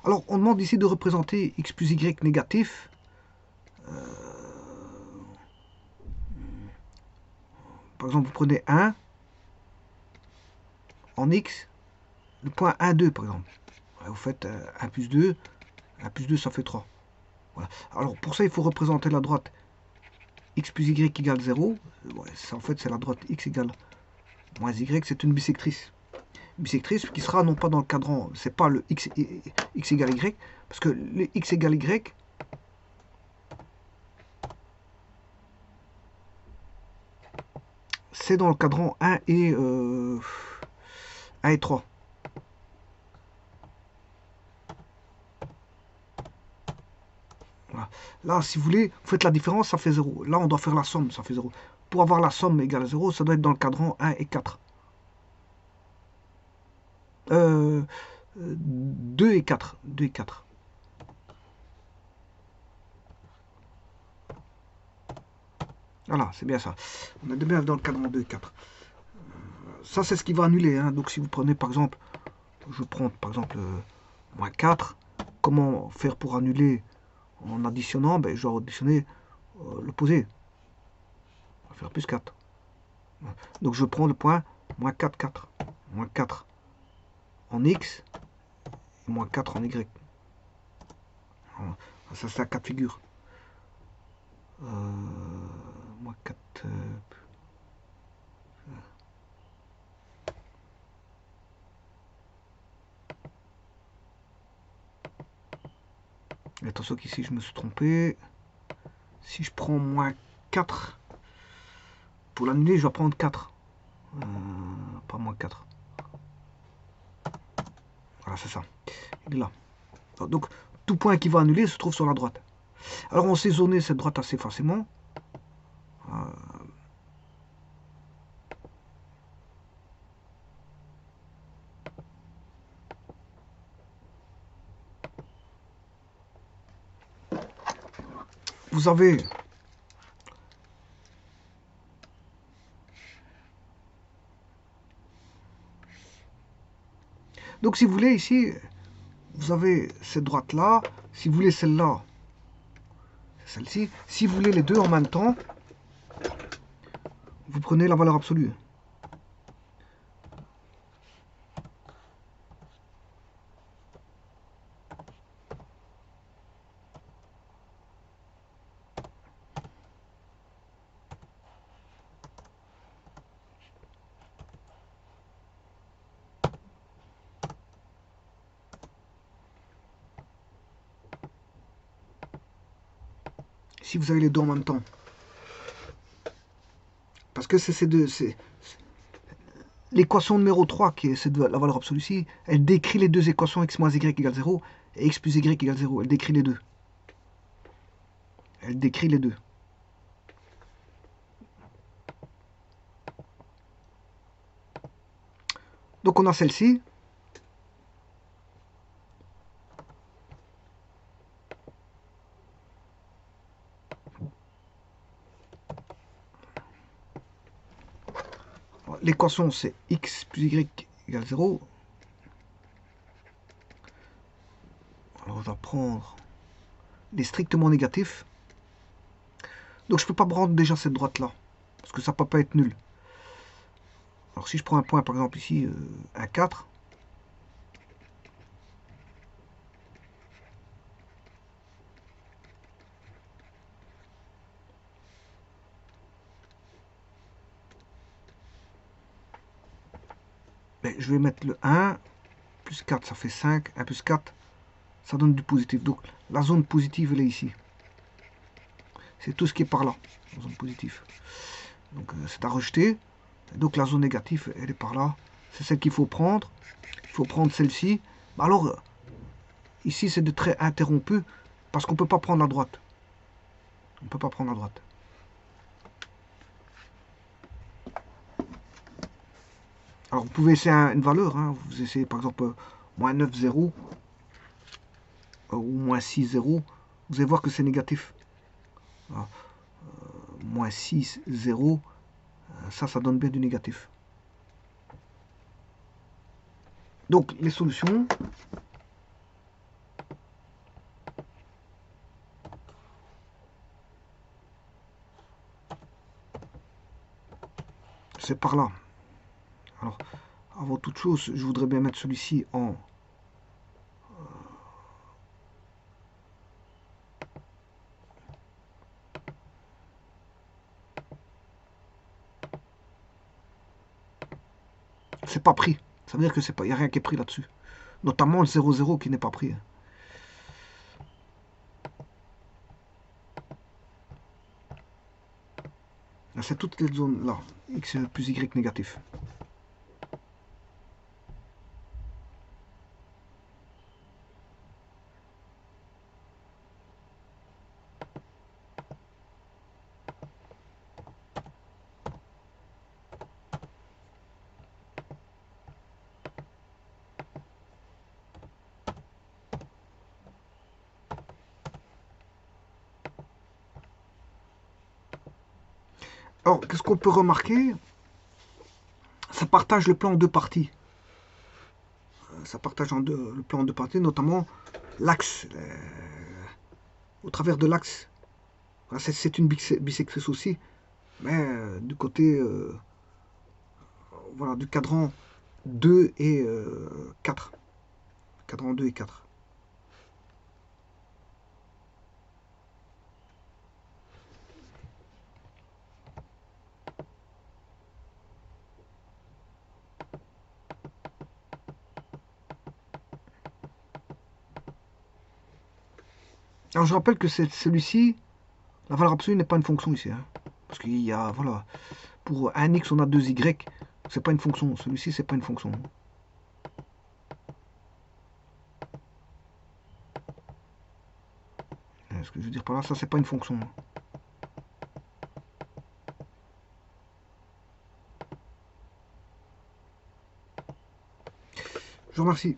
Alors, on demande ici de représenter x plus y négatif. Par exemple, vous prenez 1 en x, le point 1, 2 par exemple. Vous faites 1 plus 2, 1 plus 2 ça fait 3. Voilà. Alors pour ça, il faut représenter la droite x plus y égale 0. Ouais, en fait, c'est la droite x égale moins y, c'est une bisectrice. Bisectrice qui sera non pas dans le cadran, c'est pas le x égale y, parce que le x égale y, c'est dans le cadran 1 et 3. Voilà. Là, si vous voulez, vous faites la différence, ça fait 0. Là, on doit faire la somme, ça fait 0. Pour avoir la somme égale 0, ça doit être dans le cadran 1 et 4. 2 et 4. 2 et 4. Voilà, c'est bien ça. On est bien dans le cadran 2 et 4. Ça, c'est ce qui va annuler. Hein. Donc, si vous prenez, par exemple, je prends, par exemple, moins 4. Comment faire pour annuler en additionnant? Ben, je vais additionner l'opposé. On va faire plus 4. Donc, je prends le point moins 4, 4. Moins 4 en x et moins 4 en y. Voilà. Ça, c'est un cas de figure. Moins 4... attention qu'ici, je me suis trompé. Si je prends moins 4, pour l'annuler, je vais prendre 4. Pas moins 4. Voilà, c'est ça. Il est là. Donc, tout point qui va annuler se trouve sur la droite. Alors, on sait zoner cette droite assez facilement. Vous avez donc, si vous voulez, ici, vous avez cette droite-là. Si vous voulez celle-là, c'est celle-ci. Si vous voulez les deux en même temps, vous prenez la valeur absolue. Si vous avez les deux en même temps. Parce que c'est ces deux... L'équation numéro 3, qui est la valeur absolue ici, elle décrit les deux équations x moins y égale 0 et x plus y égale 0. Elle décrit les deux. Elle décrit les deux. Donc on a celle-ci. L'équation c'est x plus y égale 0. Alors je vais prendre les strictement négatifs. Donc je ne peux pas prendre déjà cette droite là. Parce que ça ne peut pas être nul. Alors si je prends un point par exemple ici, un 4. Ben, je vais mettre le 1. Plus 4 ça fait 5. 1 plus 4 ça donne du positif. Donc la zone positive elle est ici. C'est tout ce qui est par là. La zone positive. Donc c'est à rejeter. Donc la zone négative elle est par là. C'est celle qu'il faut prendre. Il faut prendre celle-ci. Alors ici c'est de trait interrompu. Parce qu'on ne peut pas prendre la droite. On ne peut pas prendre la droite. Alors vous pouvez essayer une valeur. Hein. Vous essayez par exemple moins 9, 0. Ou moins 6, 0. Vous allez voir que c'est négatif. Voilà. Moins 6, 0. Ça donne bien du négatif. Donc les solutions. c'est par là. Alors, avant toute chose, je voudrais bien mettre celui-ci en... C'est pas pris. Ça veut dire que c'est pas, il n'y a rien qui est pris là-dessus. Notamment le 0,0 qui n'est pas pris. C'est toutes les zones là. X plus Y négatif. Alors, qu'est-ce qu'on peut remarquer? Ça partage le plan en deux parties. Ça partage le plan en deux parties, notamment l'axe. Au travers de l'axe. C'est une bisectrice aussi, mais du côté voilà, du cadran 2 et 4. Cadran 2 et 4. Alors je rappelle que celui-ci, la valeur absolue n'est pas une fonction ici. Hein, parce qu'il y a, voilà, pour un x on a 2y, c'est pas une fonction. Celui-ci c'est pas une fonction. Ce que je veux dire par là, ça c'est pas une fonction. Je vous remercie.